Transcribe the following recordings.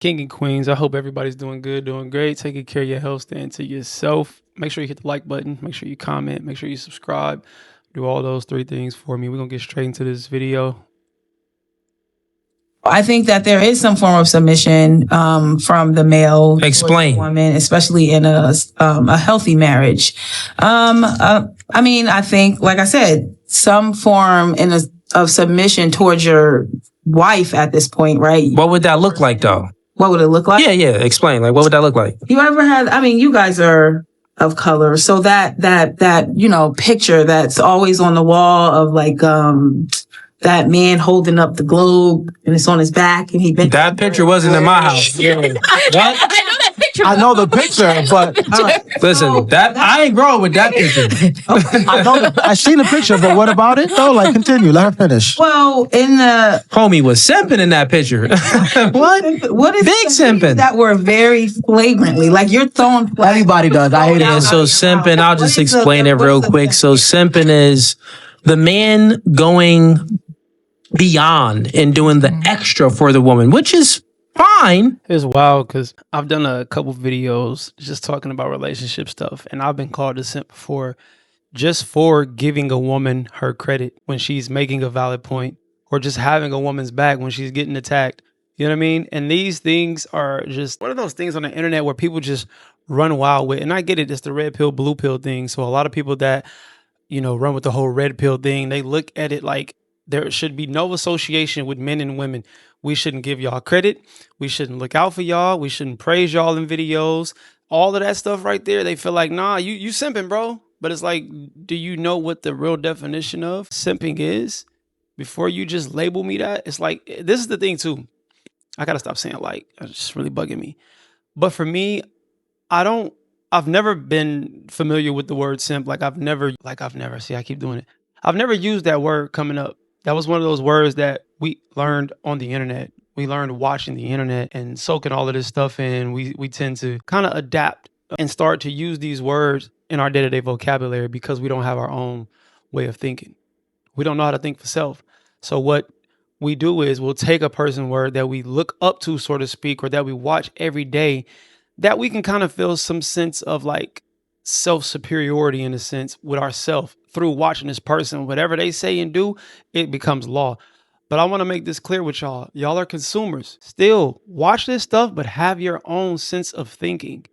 King and queens, I hope everybody's doing good, doing great, taking care of your health, staying to yourself. Make sure you hit the like button. Make sure you comment. Make sure you subscribe. Do all those 3 things for me. We're going to get straight into this video. I think that there is some form of submission from the male towards the woman, especially in a healthy marriage. I mean, I think, like I said, some form of submission towards your wife at this point, right? What would that look like, though? What would it look like? Yeah. Explain. Like, what would that look like? You ever had? I mean, you guys are of color, so that picture that's always on the wall of like that man holding up the globe and it's on his back and he bent. That picture wasn't in my house. Yeah. What? I know that picture. I know the picture, but Listen, I ain't growing with that picture. I seen the picture, but what about it though? Like, continue. Let her finish. Well, in the Homie was simping in that picture. what is big simping that were very flagrantly like you're throwing. Everybody does. I hate it. So simping, I'll just explain it real quick. So simping is the man going beyond and doing the extra for the woman, which is fine. It's wild because I've done a couple videos just talking about relationship stuff, and I've been called a simp before just for giving a woman her credit when she's making a valid point, or just having a woman's back when she's getting attacked. You know what I mean? And these things are just one of those things on the internet where people just run wild with. And I get it, it's the red pill, blue pill thing. So a lot of people that, run with the whole red pill thing, they look at it like there should be no association with men and women. We shouldn't give y'all credit. We shouldn't look out for y'all. We shouldn't praise y'all in videos. All of that stuff right there, they feel like, nah, you simping, bro. But it's like, do you know what the real definition of simping is? Before you just label me that, it's like, this is the thing too. I got to stop saying like, it's just really bugging me. But for me, I've never been familiar with the word simp. I've never, see, I keep doing it. I've never used that word coming up. That was one of those words that we learned on the internet. We learned watching the internet and soaking all of this stuff in. We tend to kind of adapt and start to use these words in our day-to-day vocabulary because we don't have our own way of thinking. We don't know how to think for self. So what we do is we'll take a person's word that we look up to, so to speak, or that we watch every day, that we can kind of feel some sense of like self-superiority in a sense with ourselves through watching this person. Whatever they say and do, it becomes law. But I want to make this clear with y'all. Y'all are consumers. Still, watch this stuff, but have your own sense of thinking.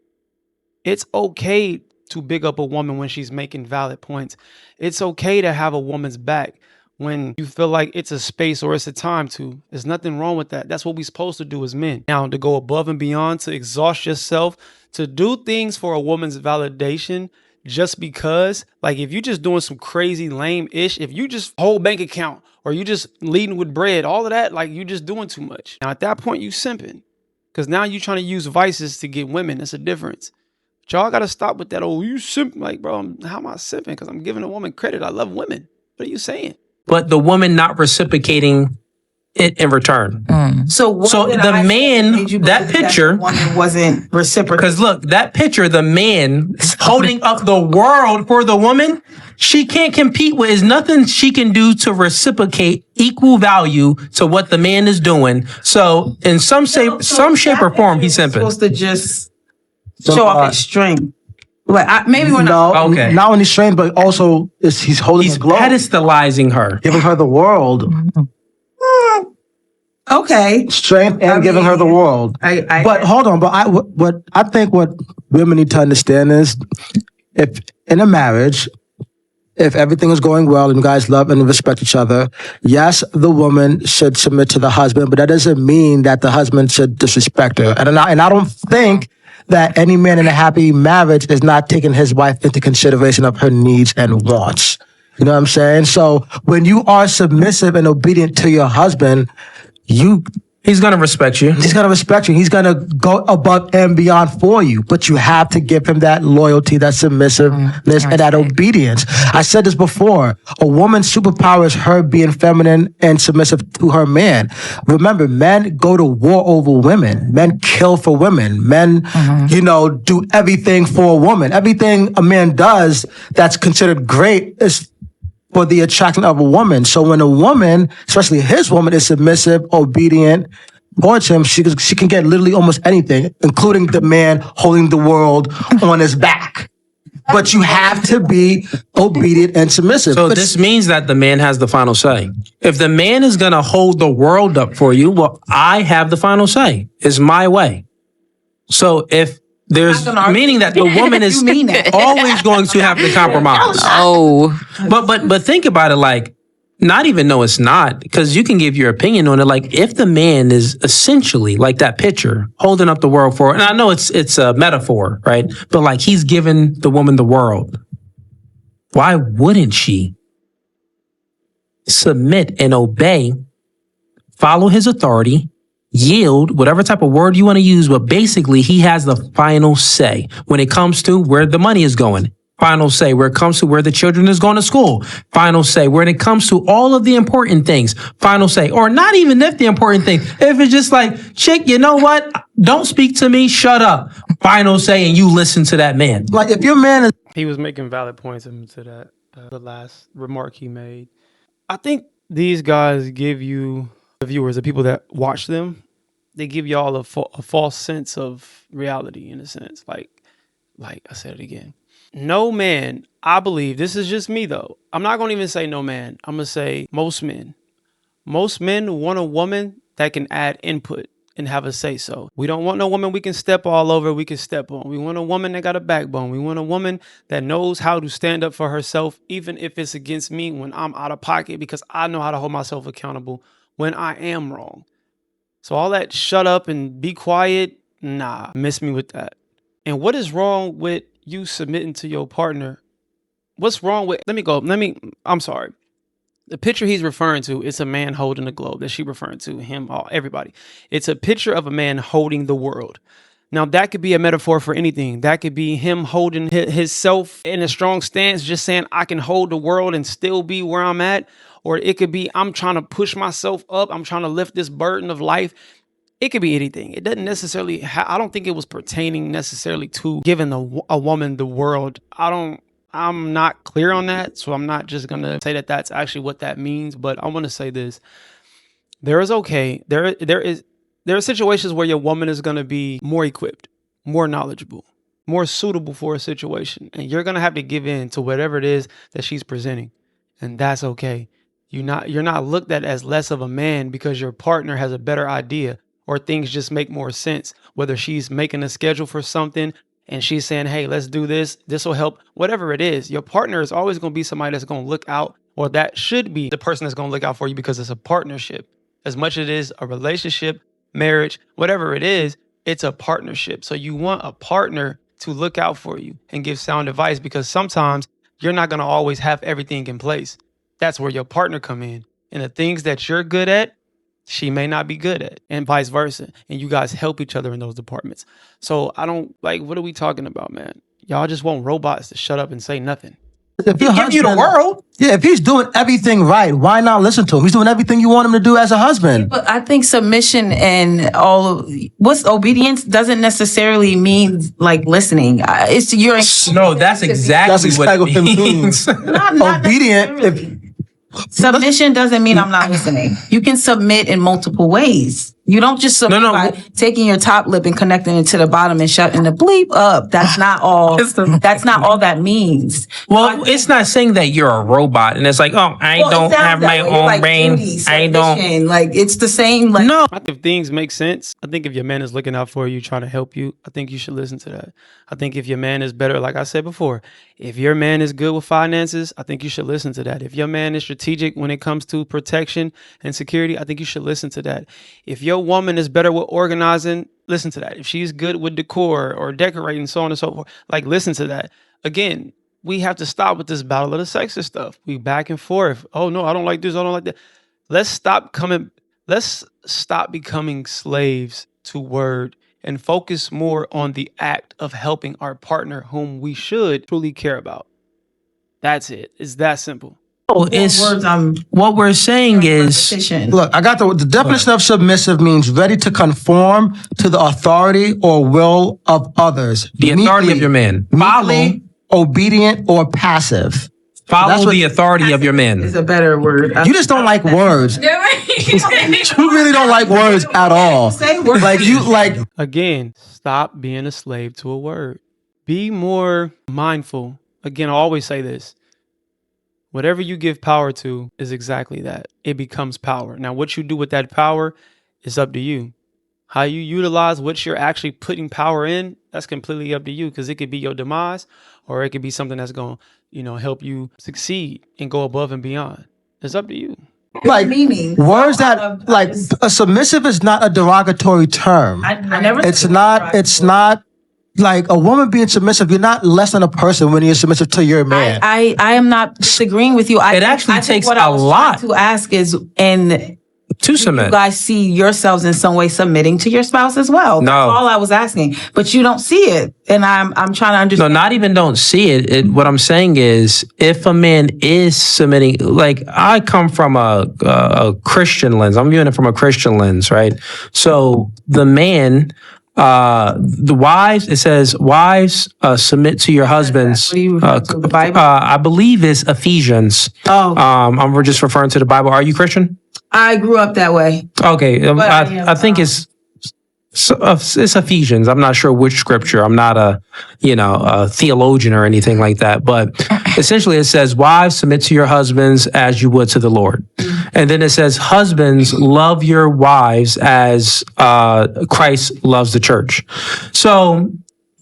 It's okay to big up a woman when she's making valid points. It's okay to have a woman's back when you feel like it's a space or it's a time to. There's nothing wrong with that. That's what we're supposed to do as men. Now, to go above and beyond, to exhaust yourself, to do things for a woman's validation just because, like if you just doing some crazy lame-ish, if you just whole bank account or you just leading with bread, all of that, like you just doing too much. Now, at that point, you simping because now you trying to use vices to get women. That's a difference. But y'all got to stop with that. Oh, you simp. Like, bro, how am I simping? Because I'm giving a woman credit. I love women. What are you saying? But the woman not reciprocating it in return. So the man, that picture, that woman wasn't reciprocal. Because look, that picture, the man holding up the world for the woman, she can't compete with. Is nothing she can do to reciprocate equal value to what the man is doing. So in some shape or form, he's simping. Supposed to just show off his strength. Like maybe we're not. Okay. Not only strength, but also he's holding the globe. Pedestalizing her, giving her the world. Okay. Strength and giving her the world. But hold on. But I think what women need to understand is, if in a marriage, if everything is going well and you guys love and respect each other, yes, the woman should submit to the husband, but that doesn't mean that the husband should disrespect her. And I don't think that any man in a happy marriage is not taking his wife into consideration of her needs and wants. You know what I'm saying? So when you are submissive and obedient to your husband, he's going to respect you. He's going to respect you. He's going to go above and beyond for you. But you have to give him that loyalty, that submissiveness, and that obedience. I said this before. A woman's superpower is her being feminine and submissive to her man. Remember, men go to war over women. Men kill for women. Men, do everything for a woman. Everything a man does that's considered great is for the attraction of a woman. So when a woman, especially his woman, is submissive, obedient, towards him, she can get literally almost anything, including the man holding the world on his back. But you have to be obedient and submissive. So this means that the man has the final say. If the man is going to hold the world up for you, well, I have the final say. It's my way. So if there's meaning that the woman is always going to have to compromise. Oh, but think about it like, not even though it's not, because you can give your opinion on it. Like if the man is essentially like that picture holding up the world for, and I know it's a metaphor, right? But like he's giving the woman the world. Why wouldn't she submit and obey, follow his authority, yield, whatever type of word you want to use, but basically he has the final say when it comes to where the money is going. Final say where it comes to where the children is going to school. Final say when it comes to all of the important things. Final say, or not even if the important thing. If it's just like, chick, you know what? Don't speak to me. Shut up. Final say, and you listen to that man. Like if your man is... He was making valid points into that, the last remark he made. I think these guys give you, the viewers, the people that watch them, they give y'all a false sense of reality in a sense. Like I said it again. No man, I believe, this is just me though. I'm not going to even say no man. I'm going to say most men. Most men want a woman that can add input and have a say so. We don't want no woman we can step all over, we can step on. We want a woman that got a backbone. We want a woman that knows how to stand up for herself, even if it's against me when I'm out of pocket, because I know how to hold myself accountable when I am wrong. So all that shut up and be quiet, nah, miss me with that. And what is wrong with you submitting to your partner? What's wrong with, I'm sorry. The picture he's referring to, it's a man holding the globe that she referring to, him, all, everybody. It's a picture of a man holding the world. Now that could be a metaphor for anything. That could be him holding his self in a strong stance, just saying, I can hold the world and still be where I'm at. Or it could be, I'm trying to push myself up. I'm trying to lift this burden of life. It could be anything. It doesn't necessarily, I don't think it was pertaining necessarily to giving a woman the world. I'm not clear on that. So I'm not just going to say that that's actually what that means. But I want to say this. There are situations where your woman is going to be more equipped, more knowledgeable, more suitable for a situation. And you're going to have to give in to whatever it is that she's presenting. And that's okay. You're not looked at as less of a man because your partner has a better idea or things just make more sense. Whether she's making a schedule for something and she's saying, hey, let's do this. This will help. Whatever it is, your partner is always going to be somebody that's going to look out, or that should be the person that's going to look out for you, because it's a partnership. As much as it is a relationship, marriage, whatever it is, it's a partnership. So you want a partner to look out for you and give sound advice, because sometimes you're not going to always have everything in place. That's where your partner come in. And the things that you're good at, she may not be good at, and vice versa. And you guys help each other in those departments. So I don't, like, what are we talking about, man? Y'all just want robots to shut up and say nothing. If He give you the world. Yeah, if he's doing everything right, why not listen to him? He's doing everything you want him to do as a husband. But I think submission and what's obedience doesn't necessarily mean like listening. It's you're No, that's exactly what it means. not Obedient. Submission doesn't mean I'm not listening. You can submit in multiple ways. You don't just submit by taking your top lip and connecting it to the bottom and shutting the bleep up. That's not all. That's not all that means. Well, it's not saying that you're a robot and it's like, oh, I don't have my own brain. I don't. Like, it's the same. Like, No. If things make sense, I think if your man is looking out for you, trying to help you, I think you should listen to that. I think if your man is better, like I said before, if your man is good with finances, I think you should listen to that. If your man is strategic when it comes to protection and security, I think you should listen to that. If your woman is better with organizing, listen to that. If she's good with decor or decorating, so on and so forth, like, listen to that. Again, we have to stop with this battle of the sexist stuff. We back and forth. Oh no, I don't like this. I don't like that. Let's stop becoming slaves to word and focus more on the act of helping our partner whom we should truly care about. That's it. It's that simple. What we're saying is, look, I got the definition of submissive means ready to conform to the authority or will of others. the authority of your man. Meekly, obedient, or passive. Follow the authority of your man. It's a better word. You just don't like words. You really don't like words at all. Say words. Again, stop being a slave to a word. Be more mindful. Again, I always say this. Whatever you give power to is exactly that. It becomes power. Now, what you do with that power is up to you. How you utilize what you're actually putting power in, that's completely up to you, because it could be your demise or it could be something that's going to, help you succeed and go above and beyond. It's up to you. Like words that like a submissive is not a derogatory term. I never. It's not like a woman being submissive. You're not less than a person when you're submissive to your man. I am not disagreeing with you. It actually takes what a lot to ask is, and to submit. You guys see yourselves in some way submitting to your spouse as well. No. That's all I was asking. But you don't see it. And I'm trying to understand. No, not even don't see it. What I'm saying is, if a man is submitting, like I come from a Christian lens. I'm viewing it from a Christian lens, right? So the man, the wives, it says, wives, submit to your husbands. What are you referring to, the Bible? I believe it's Ephesians. Oh. I'm just referring to the Bible. Are you Christian? I grew up that way. Okay. I think it's Ephesians. I'm not sure which scripture. I'm not a theologian or anything like that. But essentially it says, wives, submit to your husbands as you would to the Lord. And then it says, husbands, love your wives as Christ loves the church. So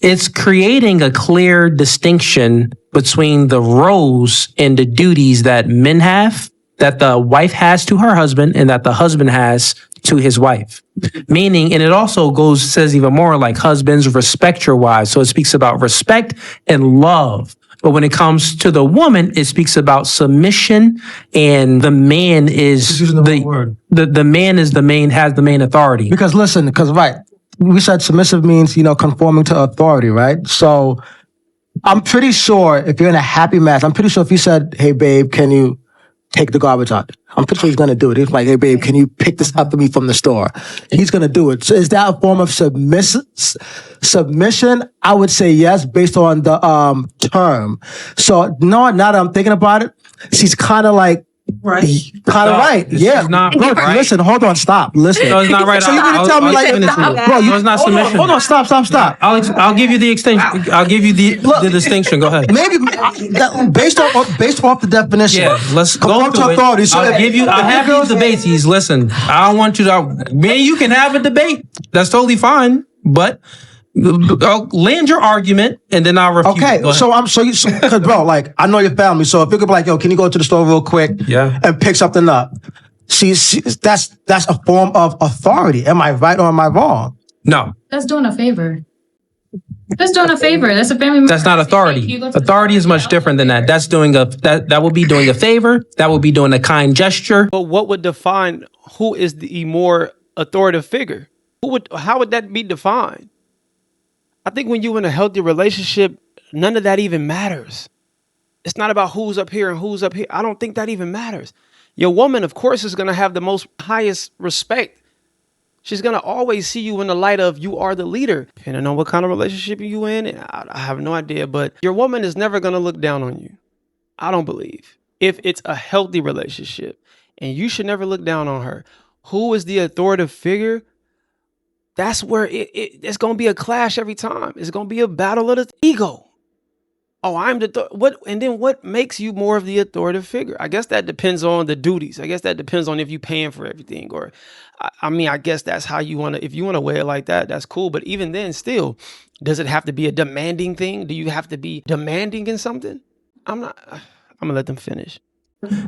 it's creating a clear distinction between the roles and the duties that men have, that the wife has to her husband, and that the husband has to his wife. Meaning, and it also says even more like, husbands, respect your wives. So it speaks about respect and love. But when it comes to the woman, it speaks about submission, and the man is the man is has the main authority. Because right, we said submissive means, conforming to authority, right? So I'm pretty sure if you're in a happy match, I'm pretty sure if you said, hey babe, can you take the garbage out? I'm pretty sure he's going to do it. He's like, hey babe, can you pick this up for me from the store? He's going to do it. So is that a form of submission? I would say yes, based on the term. So no, now that I'm thinking about it, she's kind of like, right. Kind of right. Yeah. Not Look, right. Listen, hold on, stop. Listen. No, it's not right. So you're going to tell me bro, it's not submission. Hold on, stop. I'll give you the extension. I'll give you the distinction. Go ahead. Maybe based off the definition. Yeah, let's go to authority. So I'll have these debates. Listen, I don't want you to. Man, you can have a debate. That's totally fine. But I'll land your argument and then I'll refute. Okay, because bro, like I know your family, so if you could be like, yo, can you go to the store real quick? Yeah. And pick something up? That's a form of authority. Am I right or am I wrong? No. That's doing a favor. That's doing a favor. That's a family member. That's not authority. Authority is much different than that. That's doing that will be doing a favor. That will be doing a kind gesture. But what would define who is the more authoritative figure? How would that be defined? I think when you're in a healthy relationship, none of that even matters. It's not about who's up here and who's up here. I don't think that even matters. Your woman, of course, is going to have the highest respect. She's going to always see you in the light of you are the leader. Depending on what kind of relationship you in, I have no idea. But your woman is never going to look down on you. I don't believe. If it's a healthy relationship, and you should never look down on her. Who is the authoritative figure? That's where it's going to be a clash every time. It's going to be a battle of the ego. Oh, I'm and then what makes you more of the authoritative figure? I guess that depends on the duties. I guess that depends on if you're paying for everything, or I guess that's how you want to, if you want to weigh it like that, that's cool. But even then still, does it have to be a demanding thing? Do you have to be demanding in something? I'm going to let them finish.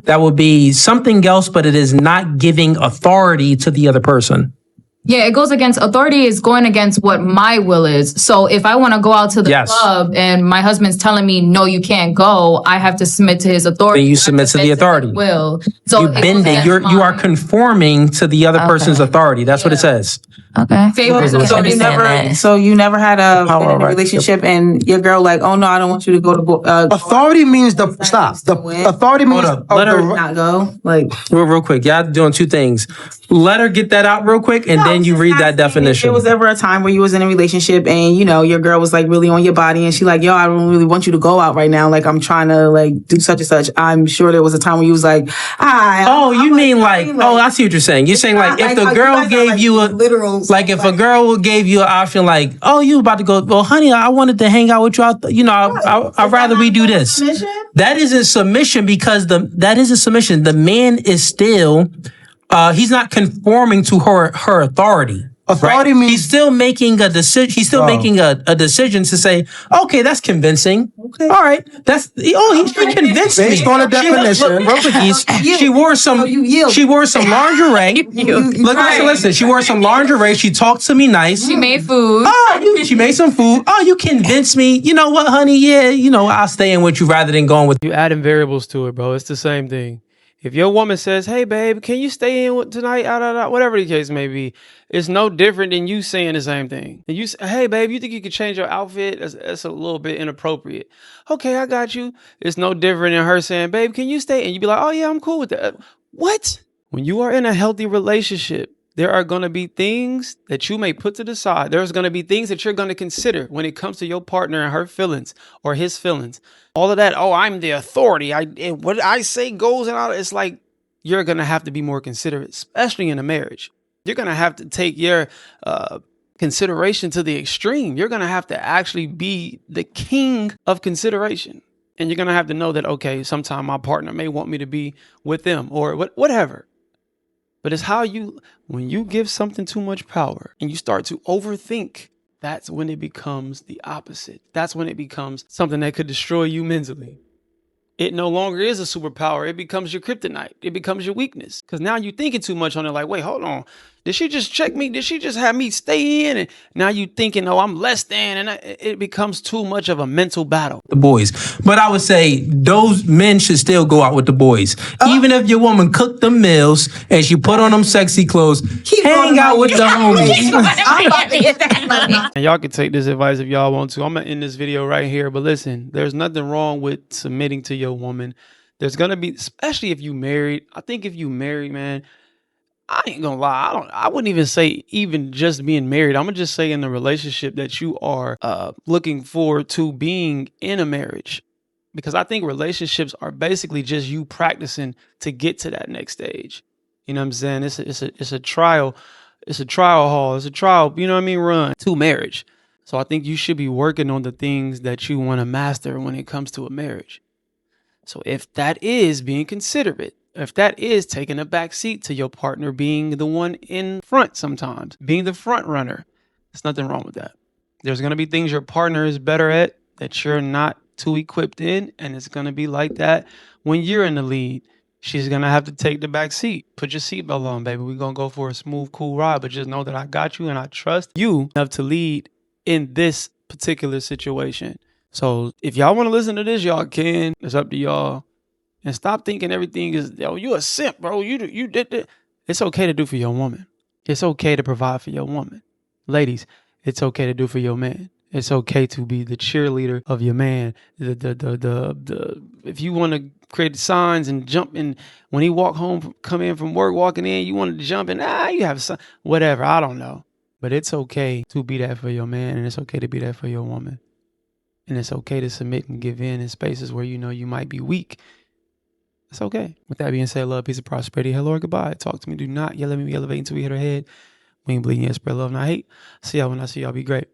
That would be something else, but it is not giving authority to the other person. Yeah, it goes against authority is going against what my will is. So if I want to go out to the club and my husband's telling me, no, you can't go, I have to submit to his authority. Then you submit to the authority. Will. So you bend it. You are conforming to the other person's authority. That's what it says. Okay. So you never had a relationship and your girl like, oh no, I don't want you to go to authority means the authority means Let her not go. Like real quick. Y'all doing two things. Let her get that out real quick, and then you read that definition. There was ever a time where you was in a relationship and you know your girl was like really on your body and she like, yo, I don't really want you to go out right now. Like I'm trying to like do such and such. I'm sure there was a time where you was like, I see what you're saying. You're saying like if the girl gave you a literal, like if a girl gave you an option, like, oh, you about to go? Well, honey, I wanted to hang out with you. I'd rather we do this. That isn't submission because that isn't submission. The man is still. He's not conforming to her authority. Authority means he's still making a decision. He's still making a decision to say, okay, that's convincing. Okay, all right, he convinced me. Based on a definition. She wore some lingerie. Listen. She wore some lingerie. She talked to me nice. She made food. She made some food. Oh, you convinced me. You know what, honey? Yeah, I'll stay in with you rather than going with you. Adding variables to it, bro. It's the same thing. If your woman says, hey, babe, can you stay in tonight? Whatever the case may be, it's no different than you saying the same thing. And you say, hey, babe, you think you could change your outfit? That's a little bit inappropriate. Okay, I got you. It's no different than her saying, babe, can you stay? And you be like, oh, yeah, I'm cool with that. What? When you are in a healthy relationship, there are going to be things that you may put to the side. There's going to be things that you're going to consider when it comes to your partner and her feelings or his feelings. All of that, oh, I'm the authority. What I say goes and all. It's like you're going to have to be more considerate, especially in a marriage. You're going to have to take your consideration to the extreme. You're going to have to actually be the king of consideration. And you're going to have to know that, okay, sometime my partner may want me to be with them or whatever. But it's when you give something too much power and you start to overthink, that's when it becomes the opposite. That's when it becomes something that could destroy you mentally. It no longer is a superpower. It becomes your kryptonite. It becomes your weakness. Because now you're thinking too much on it. Like, wait, hold on. Did she just check me? Did she just have me stay in? And now you thinking, oh, I'm less than. And it becomes too much of a mental battle. The boys. But I would say those men should still go out with the boys. Even if your woman cooked them meals and she put on them sexy clothes, hang out with the homies. And y'all can take this advice if y'all want to. I'm going to end this video right here. But listen, there's nothing wrong with submitting to your woman. There's going to be, especially if you married. I think if you married, man, I ain't gonna lie. I wouldn't even say even just being married. I'm gonna just say in the relationship that you are looking forward to being in a marriage, because I think relationships are basically just you practicing to get to that next stage. You know what I'm saying? It's a trial. It's a trial haul. It's a trial. You know what I mean? Run to marriage. So I think you should be working on the things that you want to master when it comes to a marriage. So if that is being considerate, if that is taking a back seat to your partner being the one in front sometimes, being the front runner, there's nothing wrong with that. There's going to be things your partner is better at that you're not too equipped in, and it's going to be like that when you're in the lead. She's going to have to take the back seat. Put your seatbelt on, baby. We're going to go for a smooth, cool ride, but just know that I got you and I trust you enough to lead in this particular situation. So if y'all want to listen to this, y'all can. It's up to y'all. And stop thinking everything is, yo, you a simp, bro. You did that. It's okay to do for your woman. It's okay to provide for your woman. Ladies, it's okay to do for your man. It's okay to be the cheerleader of your man. If you want to create signs and jump in when he come in from work, walking in, you wanted to jump in, you have some, whatever. I don't know. But it's okay to be that for your man, and it's okay to be that for your woman. And it's okay to submit and give in spaces where you know you might be weak. It's okay. With that being said, love, peace, and prosperity. Hello or goodbye. Talk to me. Do not yell at me. We elevate until we hit our head. We ain't bleeding yet. Spread love, not hate. See y'all when I see y'all. Be great.